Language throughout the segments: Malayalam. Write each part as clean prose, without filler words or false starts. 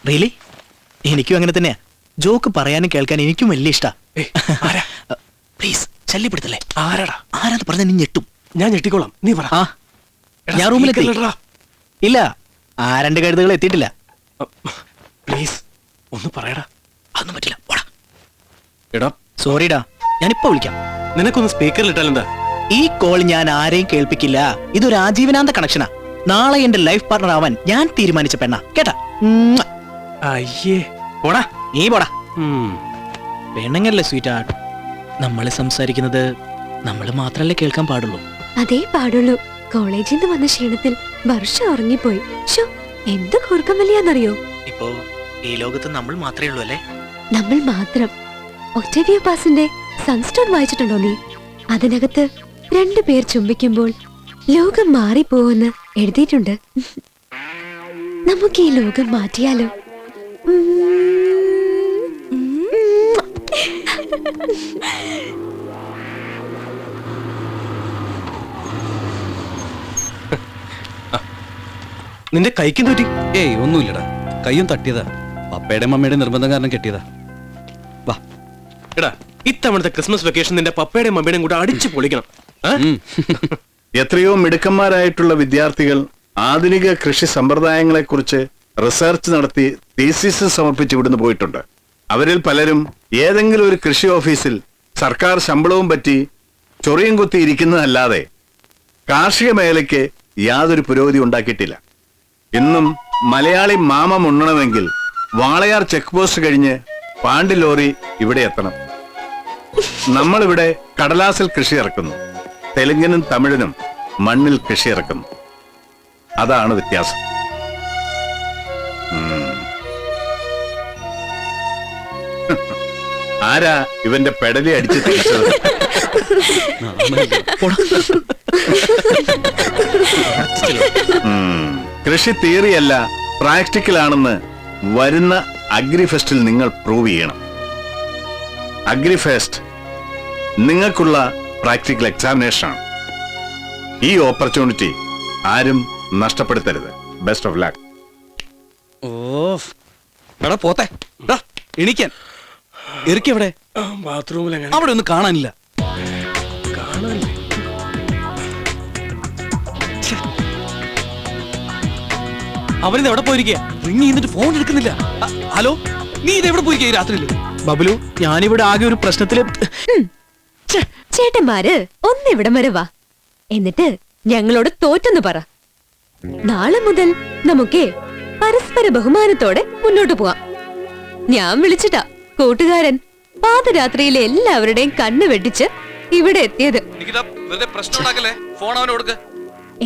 റിയലി? എനിക്കും അങ്ങനെ തന്നെയാ. ജോക്ക് പറയാനും കേൾക്കാൻ എനിക്കും വലിയ ഇഷ്ടാ. പ്ലീസ് ശല്യപ്പെടുത്തല്ലേ. ആരാന്ന് പറഞ്ഞാൽ നീ ഞെട്ടും. ഞാൻ ഞെട്ടിക്കോളാം, നീ പറ. ഞാൻ റൂമിലെത്തി. ഇല്ല, ആ 2 കഴുതുകൾ എത്തിയിട്ടില്ല. പ്ലീസ് ഒന്ന് പറയടാ. അതൊന്നും പറ്റില്ല. എടാ സോറിടാ, ഞാനിപ്പോ വിളിക്കാം. നിനക്കൊന്ന് സ്പീക്കറിൽ ഇട്ടാലെന്താ? ഈ കോൾ ഞാൻ ആരെയും കേൾപ്പിക്കില്ല. ഇതൊരു ആജീവനാന്ത കണക്ഷനാ. നാളെ എന്റെ ലൈഫ് പാർട്ണർ ആവാൻ ഞാൻ തീരുമാനിച്ച പെണ്ണാ. കേട്ടാ? അയ്യേ, പോടാ, നീ പോടാ. പെണ്ണുങ്ങല്ലേ സ്വീറ്റ് ആർട്ട്. നമ്മള് സംസാരിക്കുന്നത് നമ്മൾ മാത്രല്ലേ കേൾക്കാൻ പാടുള്ളൂ. അതേ പാടുള്ളൂ. കോളേജിൽ നിന്ന് വന്ന ക്ഷീണത്തിൽ വർഷം ഉറങ്ങിപ്പോയി. എന്ത് കൂർക്കം വലിയാന്നറിയോ? ഇപ്പോ ഈ ലോകത്ത് നമ്മൾ മാത്രമേ ഉള്ളൂ അല്ലേ? നമ്മൾ മാത്രം. ഒക്ടേവിയോ പാസിന്റെ സൺസ്റ്റോൺ വായിച്ചിട്ടുണ്ടോ നീ? അതിനകത്ത് 2 പേർ ചുംബിക്കുമ്പോൾ ലോകം മാറിപ്പോവെന്ന് എഴുതിയിട്ടുണ്ട്. നമുക്ക് ഈ ലോകം മാറ്റിയാലോ? നിന്റെ കൈക്കും തോറ്റി? ഏയ് ഒന്നുമില്ലടാ, കയ്യും തട്ടിയതാ. പപ്പയുടെ മമ്മയുടെ നിർബന്ധം കാരണം കെട്ടിയതാ. വാ എടാ, ഇത്തവണത്തെ ക്രിസ്മസ് വെക്കേഷൻ നിന്റെ പപ്പയുടെയും മമ്മയുടെയും കൂടെ അടിച്ചു പൊളിക്കണം. എത്രയോ മിടുക്കന്മാരായിട്ടുള്ള വിദ്യാർത്ഥികൾ ആധുനിക കൃഷി സമ്പ്രദായങ്ങളെക്കുറിച്ച് റിസർച്ച് നടത്തി തീസിസ് സമർപ്പിച്ച് ഇവിടുന്ന് പോയിട്ടുണ്ട്. അവരിൽ പലരും ഏതെങ്കിലും ഒരു കൃഷി ഓഫീസിൽ സർക്കാർ ശമ്പളവും പറ്റി ചൊറിയും കുത്തി ഇരിക്കുന്നതല്ലാതെ കാർഷിക മേഖലയ്ക്ക് യാതൊരു പുരോഗതി ഉണ്ടാക്കിയിട്ടില്ല. ഇന്നും മലയാളി മാമം ഉണ്ണണമെങ്കിൽ വാളയാർ ചെക്ക് പോസ്റ്റ് കഴിഞ്ഞ് പാണ്ടി ലോറി ഇവിടെ എത്തണം. നമ്മളിവിടെ കടലാസിൽ കൃഷി ഇറക്കുന്നു, തെലുങ്കിനും തമിഴിനും മണ്ണിൽ കൃഷി ഇറക്കുന്നു. അതാണ് വ്യത്യാസം. ആരാ ഇവന്റെ പെടലി അടിച്ച് തിരിച്ചത്? കൃഷി തിയറിയല്ല, പ്രാക്ടിക്കൽ ആണെന്ന് വരുന്ന അഗ്രിഫെസ്റ്റിൽ നിങ്ങൾ പ്രൂവ് ചെയ്യണം. അഗ്രിഫെസ്റ്റ് നിങ്ങൾക്കുള്ള പ്രാക്ടിക്കൽ എക്സാമിനേഷൻ ആണ്. ഈ ഓപ്പർച്യൂണിറ്റി ആരും നഷ്ടപ്പെടുത്തരുത്. Best of luck. എടാ പോത്തെ, എണീക്കാൻ. എവിടെ? ബാത്റൂമിൽ. അവിടെ ഒന്നും കാണാനില്ല. അവനിത് എവിടെ പോയിരിക്കുക? റിങ് ചെയ്തിട്ട് ഫോൺ എടുക്കുന്നില്ല. ഹലോ, നീ ഇത് എവിടെ പോയിരിക്കുക ഈ രാത്രിയിൽ? ബബ്ലു, ഞാനിവിടെ ആകെ ഒരു പ്രശ്നത്തില്. ചേട്ടന്മാര് ഒന്നിവിടം വരെ വാ, എന്നിട്ട് ഞങ്ങളോട് തോറ്റെന്ന് പറ. നാളെ മുതൽ നമുക്ക് പരസ്പര ബഹുമാനത്തോടെ മുന്നോട്ട് പോവാം. ഞാൻ വിളിച്ചിട്ടാ കൂട്ടുകാരൻ പാതിരാത്രിയിലെ എല്ലാവരുടെയും കണ്ണ് വെട്ടിച്ച് ഇവിടെ എത്തിയത്.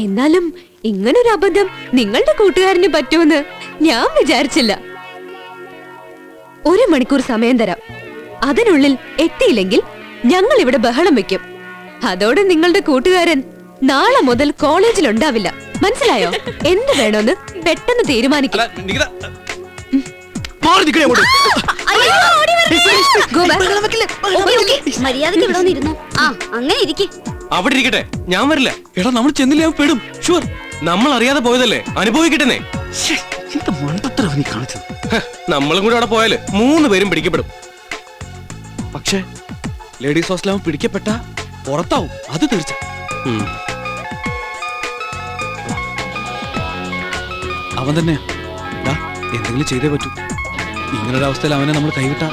എന്നാലും ഇങ്ങനൊരു അബദ്ധം നിങ്ങളുടെ കൂട്ടുകാരന് പറ്റുമെന്ന് ഞാൻ വിചാരിച്ചില്ല. 1 മണിക്കൂർ സമയം തരാം. അതിനുള്ളിൽ എത്തിയില്ലെങ്കിൽ ഞങ്ങൾ ഇവിടെ ബഹളം വെക്കും. അതോടെ നിങ്ങളുടെ കൂട്ടുകാരൻ നാളെ മുതൽ കോളേജിൽ ഉണ്ടാവില്ല. മനസ്സിലായോ? എന്ത് വേണമെന്ന് പെട്ടെന്ന് തീരുമാനിക്കും. മര്യാദക്ക് ഇവിടെ വന്നിരുന്നു. അങ്ങനെ ഇരിക്കെ. അവിടെ ഇരിക്കട്ടെ, ഞാൻ വരില്ല. എടാ, നമ്മൾ ചെന്നില്ല പെടും. ഷുവർ. നമ്മൾ അറിയാതെ പോയതല്ലേ, അനുഭവിക്കട്ടെ. നമ്മളും കൂടെ അവിടെ പോയാല് 3 പേരും പിടിക്കപ്പെടും. പക്ഷേ ലേഡീസ് ഹോസ്റ്റലാവും പിടിക്കപ്പെട്ട പുറത്താവും, അത് തീർച്ച. അവൻ തന്നെയാ. എന്തെങ്കിലും ചെയ്തേ പറ്റൂ. ഇങ്ങനൊരവസ്ഥയിൽ അവനെ നമ്മൾ കൈവിട്ടാ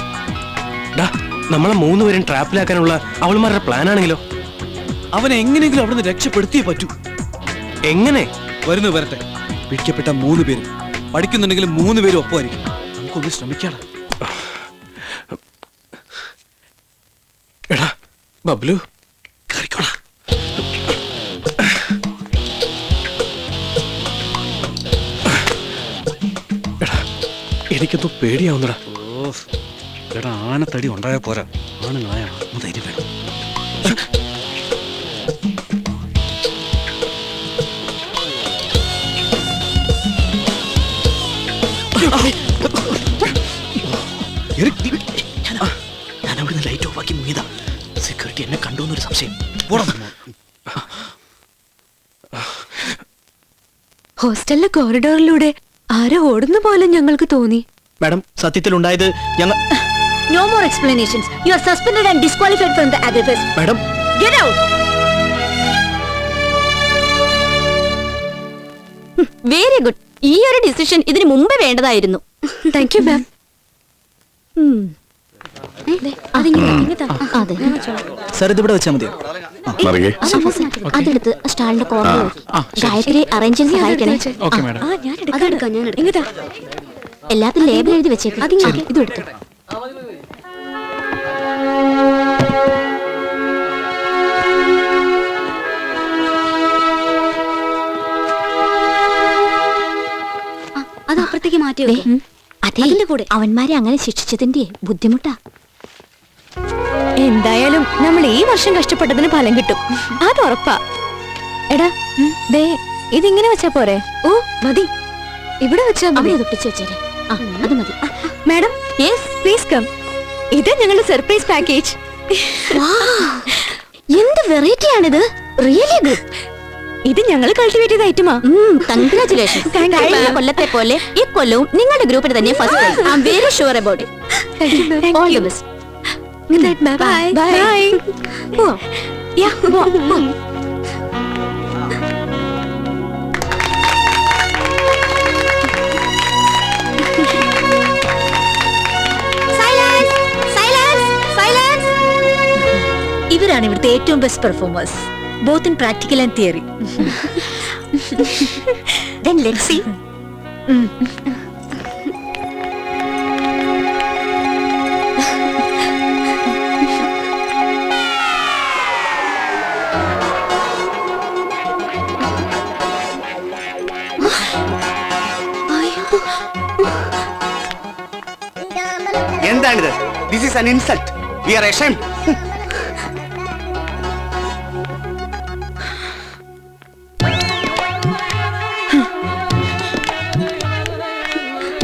നമ്മളെ 3 പേരും ട്രാപ്പിലാക്കാനുള്ള അവൾമാരുടെ പ്ലാൻ ആണെങ്കിലോ? അവനെ എങ്ങനെയെങ്കിലും അവിടെ നിന്ന് രക്ഷപ്പെടുത്തിയേ പറ്റൂ. എങ്ങനെ? വരട്ടെ. പിടിക്കപ്പെട്ട 3 പേരും പഠിക്കുന്നുണ്ടെങ്കിൽ 3 പേരും ഒപ്പമായിരിക്കും. നമുക്കൊന്ന് ശ്രമിക്കാടാ. എടാ ബബ്ലു, കറിക്കോളാ. എടാ, എനിക്കെന്തോ പേടിയാവുന്നടാ. എടാ, ആനത്തടി ഉണ്ടായ പോരാ, ആണുങ്ങളായ ധൈര്യം വേണം. ഞാൻ അവിടുന്ന് ലൈറ്റ് ഓഫ് ആക്കി മുങ്ങിയതാ. സെക്യൂരിറ്റി എന്നെ കണ്ടോന്നൊരു സംശയം. ഹോസ്റ്റലിലെ കോറിഡോറിലൂടെ ആരോ ഓടുന്ന പോലെ ഞങ്ങൾക്ക് തോന്നി. മാഡം സത്യത്തിൽ ഉണ്ടായത് ഞങ്ങൾ no more explanations. You are suspended and disqualified from the അഗ്രഫേഴ്സ്. Madam get out. Very good. ഈ ഒരു ഡിസിഷൻ ഇതിനു മുമ്പേ വേണ്ടതായിരുന്നു. Thank you ma'am. സാർ ഇതിവിടെ വെച്ചാൽ മതിയോ? അതെടുത്ത് സ്റ്റാളിന്റെ കോർണർ ഗായത്രി അറേഞ്ച് ചെയ്ത് സഹായിക്കണേ. Okay madam. എല്ലാത്തിനും ലേബൽ എഴുതി വെച്ചേക്കും. ഇതും എടുത്തു. അത് അപ്പുറത്തേക്ക് മാറ്റി വെക്കും. അതെ, അവന്മാരെ അങ്ങനെ ശിക്ഷിച്ചതിന്റെ ബുദ്ധിമുട്ടാ. എന്തായാലും നമ്മൾ ഈ വർഷം കഷ്ടപ്പെട്ടതിന് ഫലം കിട്ടും, അത് ഉറപ്പാ. എടാ ദേ ഇതിങ്ങനെ വെച്ചാ പോരെ? ഓ മതി, ഇവിടെ വെച്ചാ മതി. തൊട്ടിച്ച് വെച്ചേരെ. അത് മതി. Madam yes please come. ഇത് ഞങ്ങളുടെ സർപ്രൈസ് പാക്കേജ്. എന്ത് വെറൈറ്റി ആണിത്. Really good. ഇത് ഞങ്ങൾ കൾട്ടിവേറ്റ് ചെയ്ത ഐറ്റമാ. കൺഗ്രാറ്റുലേഷൻ. കഴിഞ്ഞ കൊല്ലത്തെ പോലെ ഈ കൊല്ലവും നിങ്ങളുടെ ഗ്രൂപ്പിൽ തന്നെ first prize. I am very sure about it. All the best. Good night, ma'am. Bye. Bye. Oh. Yeah, go. Silence! Silence! Silence! ഇവരാണ് ഇവിടുത്തെ ഏറ്റവും best performers, both in practical and theory. Then let's see. എന്താണിത്? This is an insult. We are ashamed.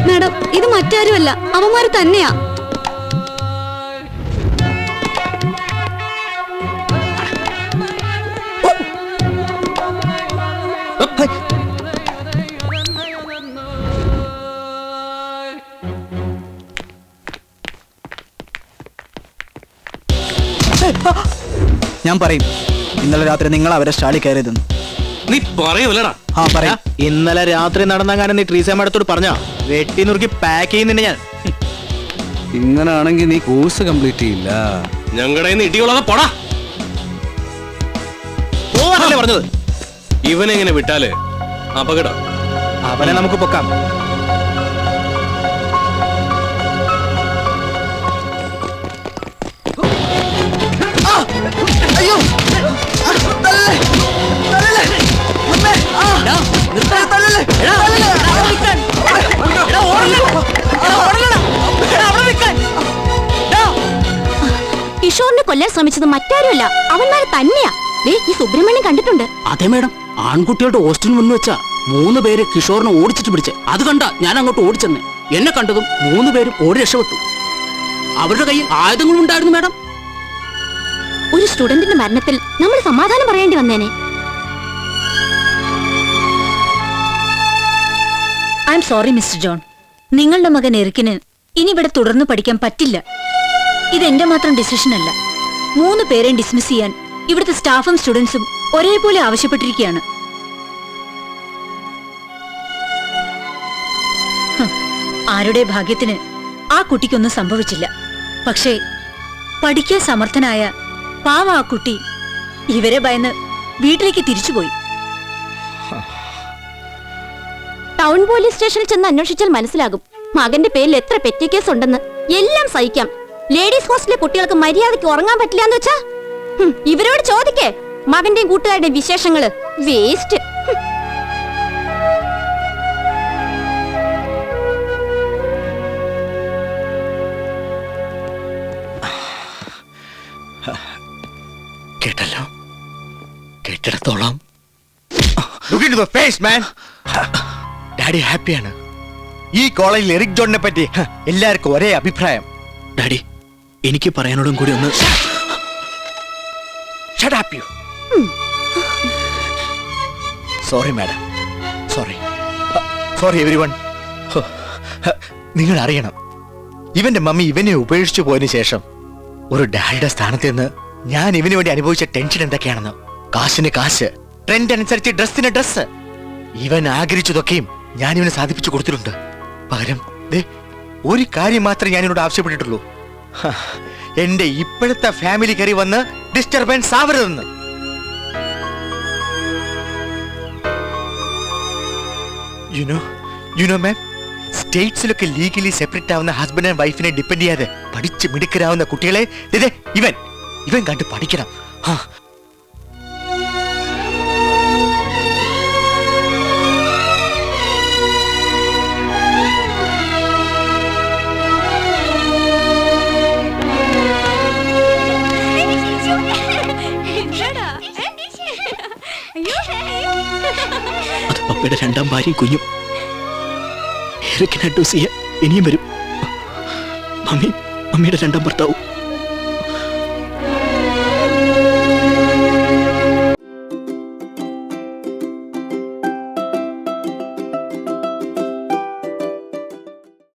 Madam, ഇത് മറ്റാരുമല്ല, അവന്മാര് തന്നെയാ. ഞാൻ പറയും, ഇന്നലെ രാത്രി നിങ്ങൾ അവരെ സ്റ്റാളിൽ കയറിയതെന്ന്. നീ പറയൂലടാ. ആ പറയാം. ഇന്നലെ രാത്രി നടന്നങ്ങനെ നീ ട്രീസ മാഡത്തോട് പറഞ്ഞാ വെട്ടി നുറുക്കി പാക്ക് ചെയ്യുന്നുണ്ട് ഞാൻ. ഇങ്ങനാണെങ്കിൽ നീ കോഴ്സ് കംപ്ലീറ്റ് ചെയ്യില്ല. ഞങ്ങളുടെ ഇടിയുള്ളത് പോടാ. പോവാനല്ലേ പറഞ്ഞത്? ഇവനെങ്ങനെ വിട്ടാല് അപകടം. അവനെ നമുക്ക് പൊക്കാം. കിഷോറിനെ കൊല്ലാൻ ശ്രമിച്ചത് മറ്റാരുമല്ല, അവന്മാരെ തന്നെയാ. ദേ ഈ സുബ്രഹ്മണ്യം കണ്ടിട്ടുണ്ട്. അതെ മേഡം, ആൺകുട്ടികളുടെ ഹോസ്റ്റലിന് മുന്നിൽ വെച്ചാ 3 പേര് കിഷോറിനെ ഓടിച്ചിട്ട് പിടിച്ച്. അത് കണ്ട ഞാൻ അങ്ങോട്ട് ഓടിച്ചെന്ന്. എന്നെ കണ്ടതും 3 പേരും ഓടി രക്ഷപ്പെട്ടു. അവരുടെ കയ്യിൽ ആയുധങ്ങളും ഉണ്ടായിരുന്നു മേഡം. ഒരു സ്റ്റുഡന്റിന്റെ മരണത്തിൽ നമ്മൾ സമാധാനം പറയേണ്ടി വന്നേനെ. I am sorry mister John, നിങ്ങളുടെ മകൻ എറിക്കിന് ഇനി ഇവിടെ തുടർന്ന് പഠിക്കാൻ പറ്റില്ല. ഇതെന്റെ മാത്രം ഡിസിഷൻ അല്ല. 3 പേരെയും ഡിസ്മിസ് ചെയ്യാൻ ഇവിടുത്തെ സ്റ്റാഫും സ്റ്റുഡൻസും ഒരേപോലെ ആവശ്യപ്പെട്ടിരിക്കുകയാണ്. ആരുടെ ഭാഗ്യത്തിന് ആ കുട്ടിക്കൊന്നും സംഭവിച്ചില്ല. പക്ഷേ പഠിക്കാൻ സമർത്ഥനായ പാവ ആ കുട്ടി ഇവരെ ഭയന്ന് വീട്ടിലേക്ക് തിരിച്ചുപോയി. ടൗൺ പോലീസ് സ്റ്റേഷനിൽ ചെന്ന് അന്വേഷിച്ചാൽ മനസ്സിലാകും മകന്റെ പേരിൽ എത്ര പെറ്റി കേസ് ഉണ്ടെന്ന്. എല്ലാം സഹിക്കാം. ലേഡീസ് ഹോസ്റ്റലിലെ കുട്ടികൾക്ക് മര്യാദയ്ക്ക് ഉറങ്ങാൻ പറ്റില്ല എന്ന് വെച്ചാ ഇവരോട് ചോദിക്കേ മകന്റെയും കൂട്ടുകാരുടെയും വിശേഷങ്ങള്. വേസ്റ്റ്. കേട്ടല്ലോ, കേട്ടിടത്തോളം ഡാഡി ഹാപ്പിയാണ്. ഈ കോളേജിൽ എറിക് ജോണിനെ പറ്റി എല്ലാവർക്കും ഒരേ അഭിപ്രായം. ഡാഡി, എനിക്ക് പറയാനോടും കൂടി ഒന്ന്. Sorry madam, sorry everyone. നിങ്ങൾ അറിയണം, ഇവന്റെ മമ്മി ഇവനെ ഉപേക്ഷിച്ചു പോയതിനു ശേഷം ഒരു ഡാഡിയുടെ സ്ഥാനത്ത് നിന്ന് ഞാൻ ഇവന് വേണ്ടി അനുഭവിച്ച ടെൻഷൻ എന്തൊക്കെയാണെന്ന്. കാശിന് കാശ്, ട്രെൻഡ് അനുസരിച്ച് ഡ്രസ്സിന് ഡ്രസ്സ്, ഇവൻ ആഗ്രഹിച്ചതൊക്കെയും ഞാൻ ഇവന് സാധിപ്പിച്ചു കൊടുത്തിട്ടുണ്ട്. പകരം ദേ ഒരു കാര്യം മാത്രമേ ഞാൻ ഇവനോട് ആവശ്യപ്പെട്ടിട്ടുള്ളൂ. എന്റെ ഇപ്പോഴത്തെ ഫാമിലി കയറി വന്ന് ഡിസ്റ്റർബൻസ് ആവരുതെന്ന്. യുനോ മാം, സ്റ്റേറ്റ്സിലൊക്കെ ലീഗലി സെപ്പറേറ്റ് ആവുന്ന ഹസ്ബൻഡ് ആൻഡ് വൈഫിനെ ഡിപ്പെൻഡ് ചെയ്യാതെ പഠിച്ച് മിടുക്കരാവുന്ന കുട്ടികളെ ഇവൻ കണ്ട് പഠിക്കണം. അത് പപ്പയുടെ രണ്ടാം ഭാര്യയും കുഞ്ഞും. ഇനിയും വരും. മമ്മിയുടെ രണ്ടാം ഭർത്താവും.